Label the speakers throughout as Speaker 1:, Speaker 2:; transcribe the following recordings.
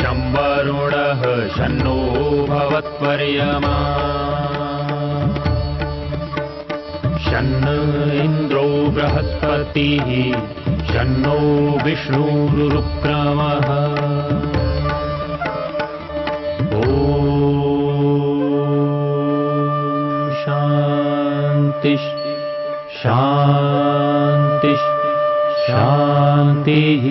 Speaker 1: शं वरुणः शन्नो भवत्वर्यमा शन्न इन्द्रो बृहस्पतिः शन्नो विष्णुरुक्रमः ॐ शान्ति शान्ति शान्तिः।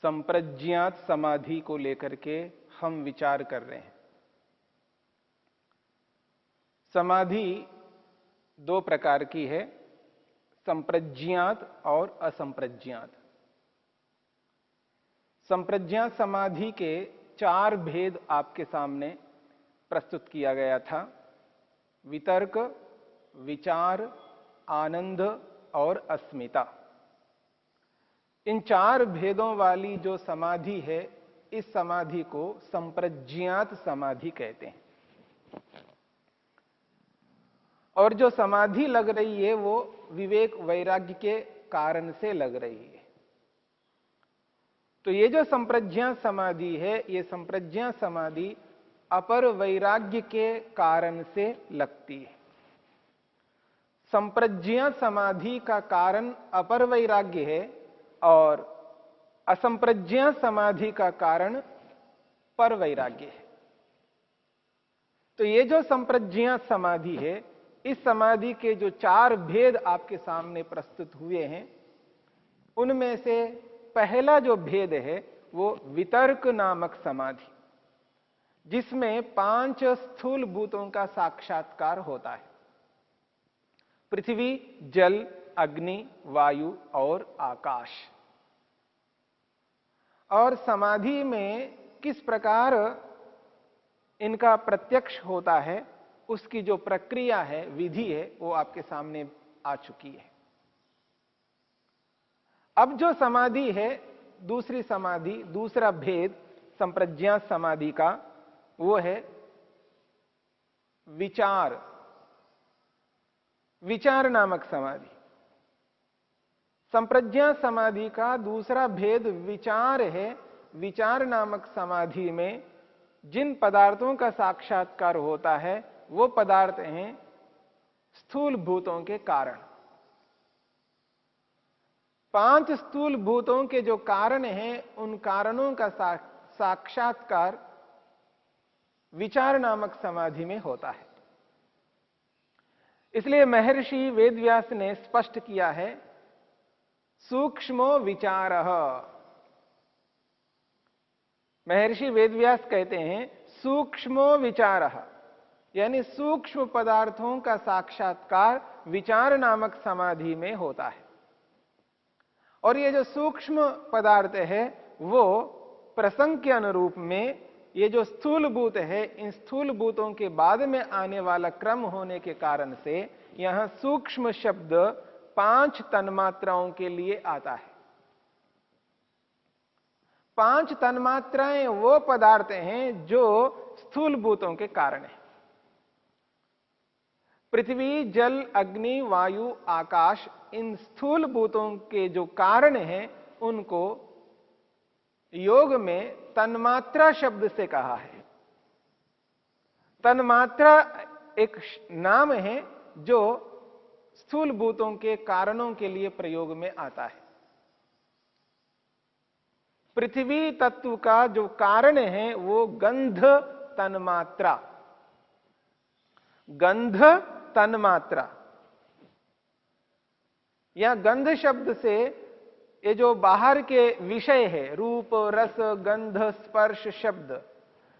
Speaker 2: संप्रज्ञात समाधि को लेकर के हम विचार कर रहे हैं। समाधि दो प्रकार की है, संप्रज्ञात और असंप्रज्ञात। संप्रज्ञात समाधि के 4 भेद आपके सामने प्रस्तुत किया गया था, वितर्क, विचार, आनंद और अस्मिता। इन 4 भेदों वाली जो समाधि है, इस समाधि को संप्रज्ञात समाधि कहते हैं। और जो समाधि लग रही है वो विवेक वैराग्य के कारण से लग रही है। तो ये जो संप्रज्ञात समाधि है, ये संप्रज्ञात समाधि अपर वैराग्य के कारण से लगती है। संप्रज्ञात समाधि का कारण अपर वैराग्य है और असंप्रज्ञात समाधि का कारण पर वैराग्य है। तो ये जो संप्रज्ञात समाधि है, इस समाधि के जो 4 भेद आपके सामने प्रस्तुत हुए हैं, उनमें से पहला जो भेद है वो वितर्क नामक समाधि, जिसमें 5 स्थूल भूतों का साक्षात्कार होता है, पृथ्वी, जल, अग्नि, वायु और आकाश। और समाधि में किस प्रकार इनका प्रत्यक्ष होता है, उसकी जो प्रक्रिया है, विधि है, वो आपके सामने आ चुकी है। अब जो समाधि है, दूसरी समाधि, दूसरा भेद संप्रज्ञात समाधि का, वो है विचार, विचार नामक समाधि। संप्रज्ञात समाधि का दूसरा भेद विचार है। विचार नामक समाधि में जिन पदार्थों का साक्षात्कार होता है, वो पदार्थ हैं स्थूल भूतों के कारण। 5 स्थूल भूतों के जो कारण हैं, उन कारणों का साक्षात्कार विचार नामक समाधि में होता है। इसलिए महर्षि वेदव्यास ने स्पष्ट किया है, सूक्ष्मो विचारः। महर्षि वेदव्यास कहते हैं सूक्ष्मो विचारः, यानी सूक्ष्म पदार्थों का साक्षात्कार विचार नामक समाधि में होता है। और ये जो सूक्ष्म पदार्थ है, वो प्रसंग के अनुरूप में ये जो स्थूल भूत है, इन स्थूल भूतों के बाद में आने वाला क्रम होने के कारण से यहां सूक्ष्म शब्द 5 तन्मात्राओं के लिए आता है। 5 तन्मात्राएं वो पदार्थ हैं जो स्थूल भूतों के कारण है। पृथ्वी, जल, अग्नि, वायु, आकाश, इन स्थूल भूतों के जो कारण हैं, उनको योग में तन्मात्रा शब्द से कहा है। तन्मात्रा एक नाम है जो स्थूल भूतों के कारणों के लिए प्रयोग में आता है। पृथ्वी तत्व का जो कारण है वो गंध तन्मात्रा, गंध तन्मात्रा। या गंध शब्द से ये जो बाहर के विषय है, रूप, रस, गंध, स्पर्श शब्द,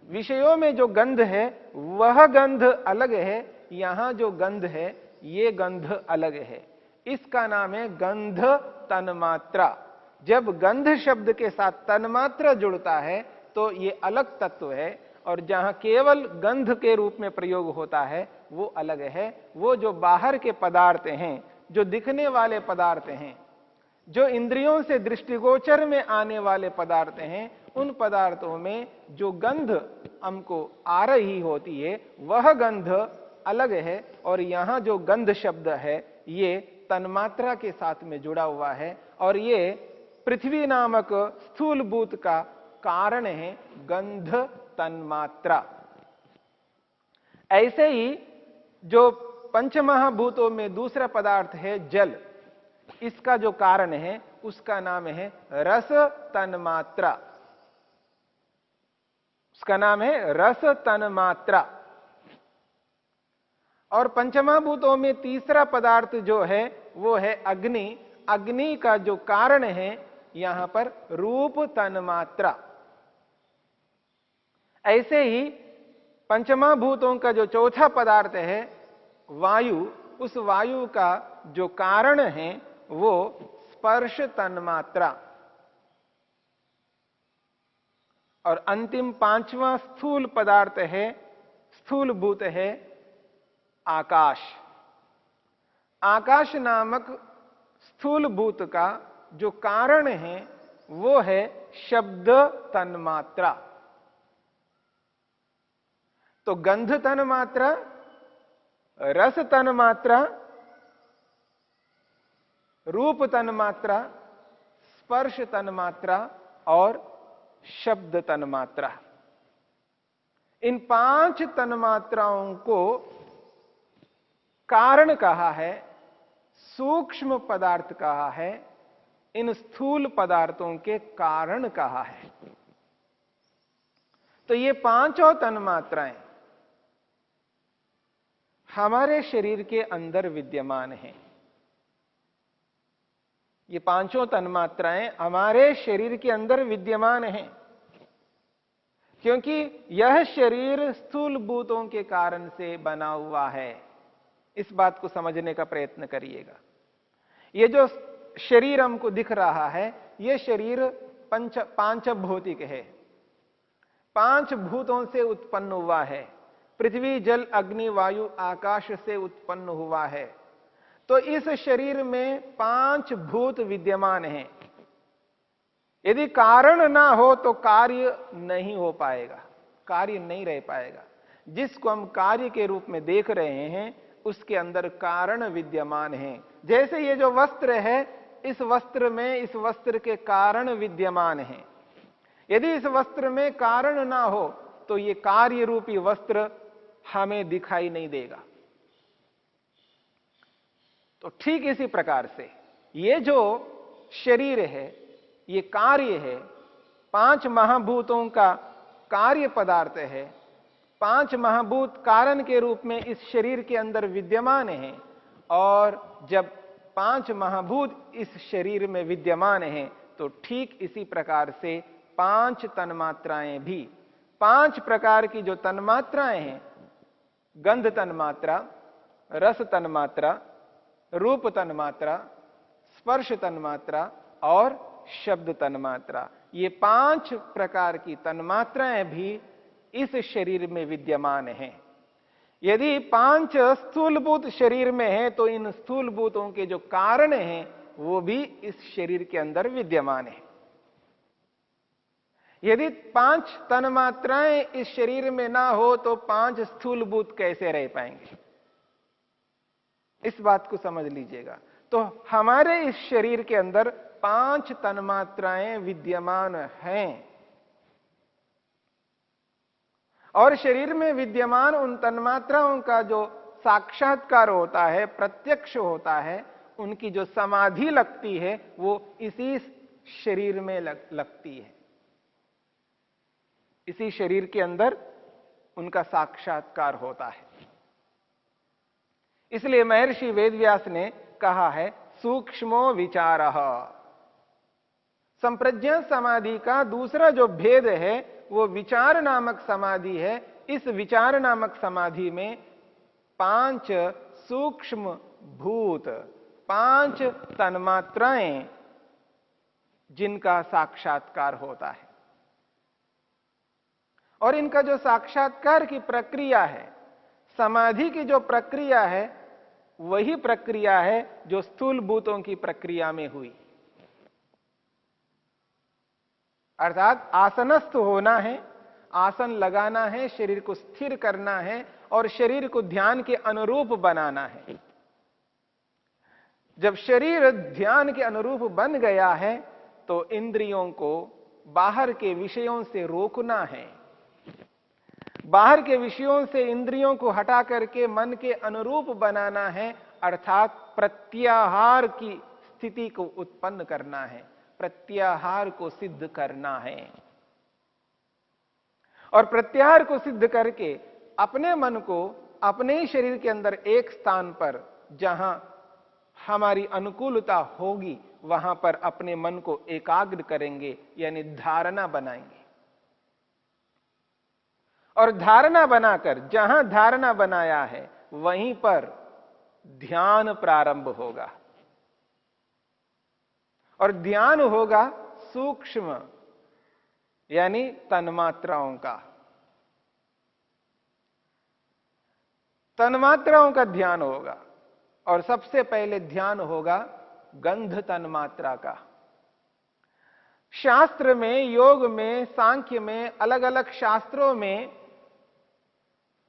Speaker 2: विषयों में जो गंध है वह गंध अलग है, यहां जो गंध है ये गंध अलग है। इसका नाम है गंध तन्मात्रा। जब गंध शब्द के साथ तन्मात्रा जुड़ता है तो ये अलग तत्व है, और जहां केवल गंध के रूप में प्रयोग होता है वो अलग है। वो जो बाहर के पदार्थ हैं, जो दिखने वाले पदार्थ हैं, जो इंद्रियों से दृष्टिगोचर में आने वाले पदार्थ हैं, उन पदार्थों में जो गंध हमको आ रही होती है वह गंध अलग है। और यहां जो गंध शब्द है ये तन्मात्रा के साथ में जुड़ा हुआ है और ये पृथ्वी नामक स्थूलभूत का कारण है, गंध तन्मात्रा। ऐसे ही जो पंचमहाभूतों में दूसरा पदार्थ है जल, इसका जो कारण है उसका नाम है रस तन्मात्रा। उसका नाम है रस तन्मात्रा। और पंचमहाभूतों में तीसरा पदार्थ जो है वो है अग्नि। अग्नि का जो कारण है यहां पर रूप तन्मात्रा। ऐसे ही पंचमहाभूतों का जो चौथा पदार्थ है वायु, उस वायु का जो कारण है वो स्पर्श तन्मात्रा। और अंतिम पांचवा स्थूल पदार्थ है, स्थूलभूत है आकाश। आकाश नामक स्थूलभूत का जो कारण है वो है शब्द तन्मात्रा। तो गंध तन्मात्रा, रस तन्मात्रा, रूप तन्मात्रा, स्पर्श तन्मात्रा और शब्द तन्मात्रा, इन 5 तन्मात्राओं को कारण कहा है, सूक्ष्म पदार्थ कहा है, इन स्थूल पदार्थों के कारण कहा है। तो ये 5 तन्मात्राएं हमारे शरीर के अंदर विद्यमान हैं। ये 5 तन्मात्राएं हमारे शरीर के अंदर विद्यमान हैं, क्योंकि यह शरीर स्थूल भूतों के कारण से बना हुआ है। इस बात को समझने का प्रयत्न करिएगा। ये जो शरीर हमको दिख रहा है, यह शरीर पांच भौतिक है, 5 भूतों से उत्पन्न हुआ है। पृथ्वी, जल, अग्नि, वायु, आकाश से उत्पन्न हुआ है। तो इस शरीर में 5 भूत विद्यमान हैं। यदि कारण ना हो तो कार्य नहीं हो पाएगा, कार्य नहीं रह पाएगा। जिसको हम कार्य के रूप में देख रहे हैं उसके अंदर कारण विद्यमान है। जैसे ये जो वस्त्र है, इस वस्त्र में इस वस्त्र के कारण विद्यमान है। यदि इस वस्त्र में कारण ना हो तो ये कार्य रूपी वस्त्र हमें दिखाई नहीं देगा। तो ठीक इसी प्रकार से ये जो शरीर है, ये कार्य है, 5 महाभूतों का कार्य पदार्थ है। 5 महाभूत कारण के रूप में इस शरीर के अंदर विद्यमान है। और जब 5 महाभूत इस शरीर में विद्यमान है तो ठीक इसी प्रकार से 5 तन्मात्राएं भी, 5 प्रकार की जो तन्मात्राएं हैं, गंध तन्मात्रा, रस तन्मात्रा, रूप तन्मात्रा, स्पर्श तन्मात्रा और शब्द तन्मात्रा, ये 5 प्रकार की तन्मात्राएं भी इस शरीर में विद्यमान हैं। यदि 5 स्थूलभूत शरीर में है तो इन स्थूलभूतों के जो कारण हैं वो भी इस शरीर के अंदर विद्यमान है। यदि 5 तन्मात्राएं इस शरीर में ना हो तो 5 स्थूलभूत कैसे रह पाएंगे? इस बात को समझ लीजिएगा। तो हमारे इस शरीर के अंदर 5 तन्मात्राएं विद्यमान हैं और शरीर में विद्यमान उन तन्मात्राओं का जो साक्षात्कार होता है, प्रत्यक्ष होता है, उनकी जो समाधि लगती है वो इसी शरीर में लगती है। इसी शरीर के अंदर उनका साक्षात्कार होता है। इसलिए महर्षि वेदव्यास ने कहा है सूक्ष्मो विचारः। संप्रज्ञा समाधि का दूसरा जो भेद है वो विचार नामक समाधि है। इस विचार नामक समाधि में 5 सूक्ष्म भूत, 5 तन्मात्राएं जिनका साक्षात्कार होता है। और इनका जो साक्षात्कार की प्रक्रिया है, समाधि की जो प्रक्रिया है वही प्रक्रिया है जो स्थूल भूतों की प्रक्रिया में हुई। अर्थात आसनस्थ होना है, आसन लगाना है, शरीर को स्थिर करना है और शरीर को ध्यान के अनुरूप बनाना है। जब शरीर ध्यान के अनुरूप बन गया है तो इंद्रियों को बाहर के विषयों से रोकना है, बाहर के विषयों से इंद्रियों को हटा करके मन के अनुरूप बनाना है, अर्थात प्रत्याहार की स्थिति को उत्पन्न करना है, प्रत्याहार को सिद्ध करना है। और प्रत्याहार को सिद्ध करके अपने मन को अपने ही शरीर के अंदर एक स्थान पर जहां हमारी अनुकूलता होगी वहां पर अपने मन को एकाग्र करेंगे, यानी धारणा बनाएंगे। और धारणा बनाकर जहां धारणा बनाया है वहीं पर ध्यान प्रारंभ होगा। और ध्यान होगा सूक्ष्म यानी तन्मात्राओं का, तन्मात्राओं का ध्यान होगा। और सबसे पहले ध्यान होगा गंध तन्मात्रा का। शास्त्र में, योग में, सांख्य में, अलग अलग शास्त्रों में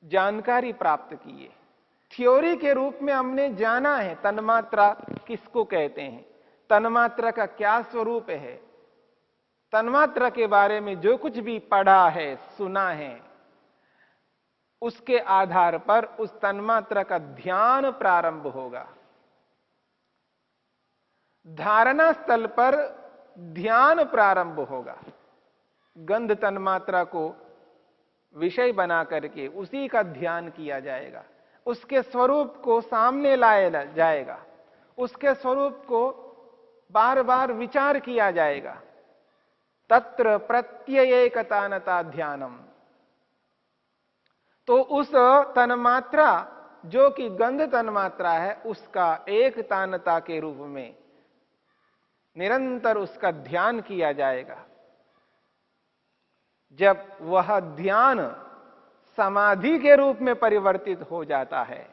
Speaker 2: जानकारी प्राप्त की है। थ्योरी के रूप में हमने जाना है तन्मात्रा किसको कहते हैं, तन्मात्रा का क्या स्वरूप है। तन्मात्रा के बारे में जो कुछ भी पढ़ा है, सुना है, उसके आधार पर उस तन्मात्रा का ध्यान प्रारंभ होगा। धारणा स्थल पर ध्यान प्रारंभ होगा। गंध तन्मात्रा को विषय बना करके उसी का ध्यान किया जाएगा, उसके स्वरूप को सामने लाया जाएगा, उसके स्वरूप को बार बार विचार किया जाएगा। तत्र प्रत्ययेकतानता ध्यानम। तो उस तन्मात्रा जो कि गंध तन्मात्रा है उसका एक तानता के रूप में निरंतर उसका ध्यान किया जाएगा। जब वह ध्यान समाधि के रूप में परिवर्तित हो जाता है,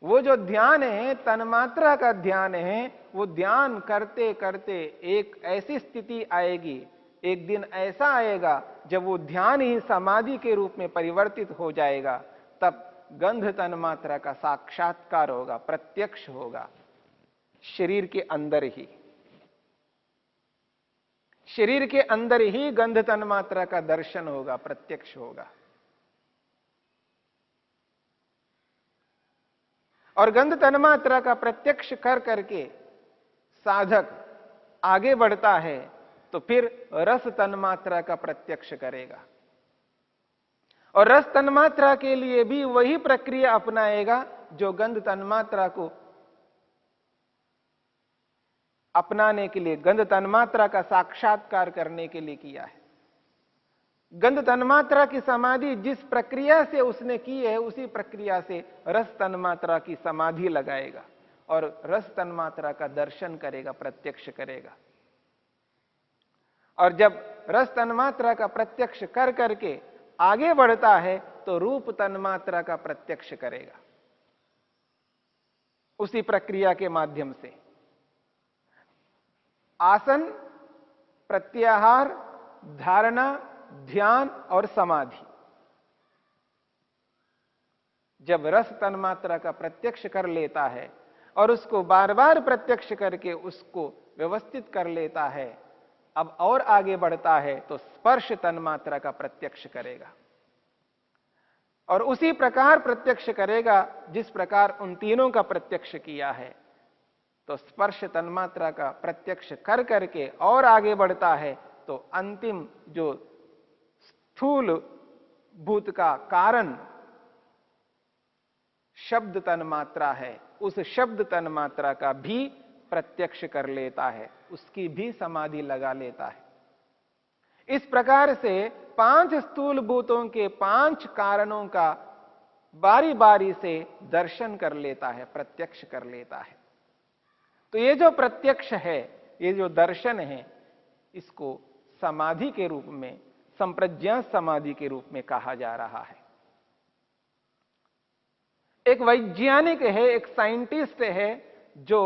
Speaker 2: वो जो ध्यान है, तन्मात्रा का ध्यान है, वो ध्यान करते करते एक ऐसी स्थिति आएगी, एक दिन ऐसा आएगा जब वो ध्यान ही समाधि के रूप में परिवर्तित हो जाएगा। तब गंध तन्मात्रा का साक्षात्कार होगा, प्रत्यक्ष होगा, शरीर के अंदर ही। शरीर के अंदर ही गंध तन्मात्रा का दर्शन होगा, प्रत्यक्ष होगा। और गंध तन्मात्रा का प्रत्यक्ष कर करके साधक आगे बढ़ता है तो फिर रस तन्मात्रा का प्रत्यक्ष करेगा। और रस तन्मात्रा के लिए भी वही प्रक्रिया अपनाएगा जो गंध तन्मात्रा को अपनाने के लिए, गंध तन्मात्रा का साक्षात्कार करने के लिए किया है। गंध तन्मात्रा की समाधि जिस प्रक्रिया से उसने की है उसी प्रक्रिया से रस तन्मात्रा की समाधि लगाएगा और रस तन्मात्रा का दर्शन करेगा, प्रत्यक्ष करेगा। और जब रस तन्मात्रा का प्रत्यक्ष कर करके आगे बढ़ता है तो रूप तन्मात्रा का प्रत्यक्ष करेगा उसी प्रक्रिया के माध्यम से। आसन, प्रत्याहार, धारणा, ध्यान और समाधि। जब रस तन्मात्रा का प्रत्यक्ष कर लेता है और उसको बार बार प्रत्यक्ष करके उसको व्यवस्थित कर लेता है, अब और आगे बढ़ता है तो स्पर्श तन्मात्रा का प्रत्यक्ष करेगा। और उसी प्रकार प्रत्यक्ष करेगा जिस प्रकार उन तीनों का प्रत्यक्ष किया है। तो स्पर्श तन्मात्रा का प्रत्यक्ष कर करके और आगे बढ़ता है तो अंतिम जो स्थूल भूत का कारण शब्द तन्मात्रा है, उस शब्द तन्मात्रा का भी प्रत्यक्ष कर लेता है, उसकी भी समाधि लगा लेता है। इस प्रकार से 5 स्थूल भूतों के 5 कारणों का बारी बारी से दर्शन कर लेता है, प्रत्यक्ष कर लेता है। तो ये जो प्रत्यक्ष है, ये जो दर्शन है, इसको समाधि के रूप में, संप्रज्ञा समाधि के रूप में कहा जा रहा है। एक वैज्ञानिक है, एक साइंटिस्ट है जो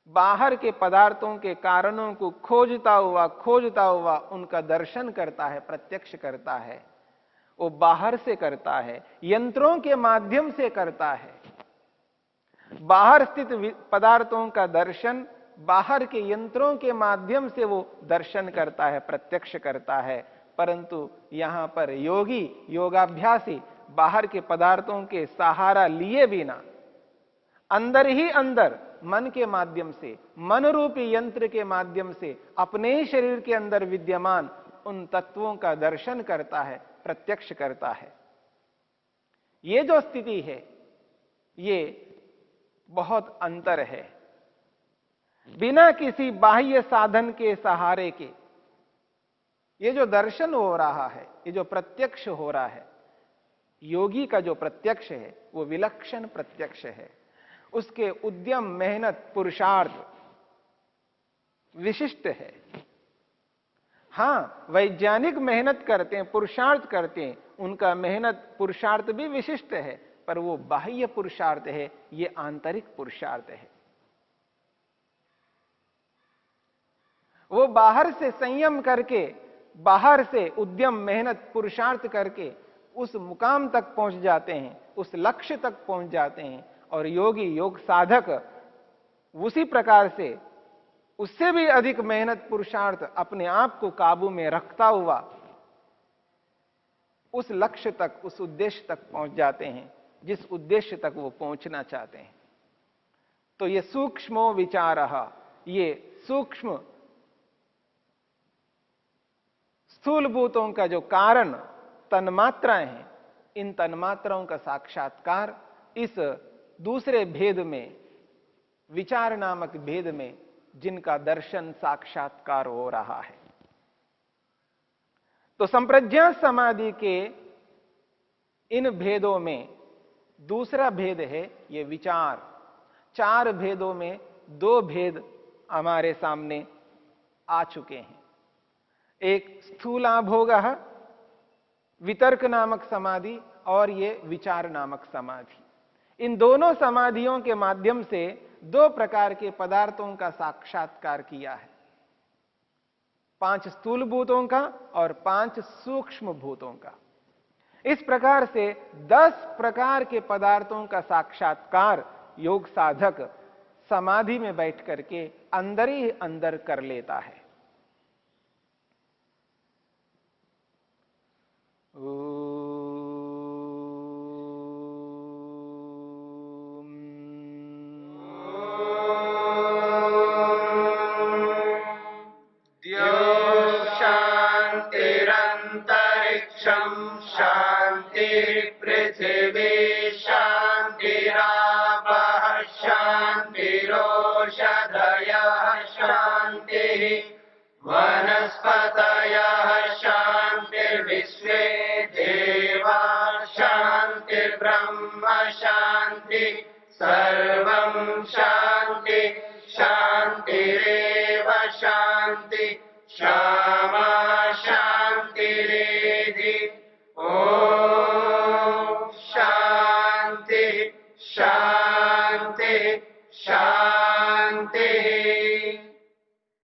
Speaker 2: बाहर के पदार्थों के कारणों को खोजता हुआ उनका दर्शन करता है, प्रत्यक्ष करता है। वो बाहर से करता है, यंत्रों के माध्यम से करता है। बाहर स्थित पदार्थों का दर्शन बाहर के यंत्रों के माध्यम से वो दर्शन करता है, प्रत्यक्ष करता है। परंतु यहां पर योगाभ्यासी बाहर के पदार्थों के सहारा लिए बिना अंदर ही अंदर मन के माध्यम से, मन रूपी यंत्र के माध्यम से अपने ही शरीर के अंदर विद्यमान उन तत्वों का दर्शन करता है, प्रत्यक्ष करता है। ये जो स्थिति है, ये बहुत अंतर है। बिना किसी बाह्य साधन के सहारे के ये जो दर्शन हो रहा है, ये जो प्रत्यक्ष हो रहा है, योगी का जो प्रत्यक्ष है वो विलक्षण प्रत्यक्ष है। उसके उद्यम, मेहनत, पुरुषार्थ विशिष्ट है। हां, वैज्ञानिक मेहनत करते हैं, पुरुषार्थ करते हैं, उनका मेहनत पुरुषार्थ भी विशिष्ट है, पर वो बाह्य पुरुषार्थ है, ये आंतरिक पुरुषार्थ है। वो बाहर से संयम करके, बाहर से उद्यम, मेहनत, पुरुषार्थ करके उस मुकाम तक पहुंच जाते हैं, उस लक्ष्य तक पहुंच जाते हैं। और योगी, योग साधक उसी प्रकार से, उससे भी अधिक मेहनत, पुरुषार्थ अपने आप को काबू में रखता हुआ उस लक्ष्य तक, उस उद्देश्य तक पहुंच जाते हैं जिस उद्देश्य तक वो पहुंचना चाहते हैं। तो ये सूक्ष्मो विचारः, ये सूक्ष्म स्थूलभूतों का जो कारण तन्मात्राएं हैं, इन तन्मात्राओं का साक्षात्कार इस दूसरे भेद में, विचार नामक भेद में, जिनका दर्शन साक्षात्कार हो रहा है। तो संप्रज्ञा समाधि के इन भेदों में दूसरा भेद है ये विचार। 4 भेदों में 2 भेद हमारे सामने आ चुके हैं। एक स्थूलाभोगः, वितर्क नामक समाधि, और ये विचार नामक समाधि। इन दोनों समाधियों के माध्यम से 2 प्रकार के पदार्थों का साक्षात्कार किया है, 5 स्थूल भूतों का और 5 सूक्ष्म भूतों का। इस प्रकार से 10 प्रकार के पदार्थों का साक्षात्कार योग साधक समाधि में बैठ करके अंदर ही अंदर कर लेता है।
Speaker 3: शांतिरंतरिक्षं शांतिर्पृथिवी शांतिरापः शांतिरोषधयः शांतिः वनस्पतयः शांतिर्विश्वे देवा शांतिर्ब्रह्म शांति सर्वं शांति शांतिरेव शांति क्षमा शांतिरेधि। ओम शांति शांति शांति।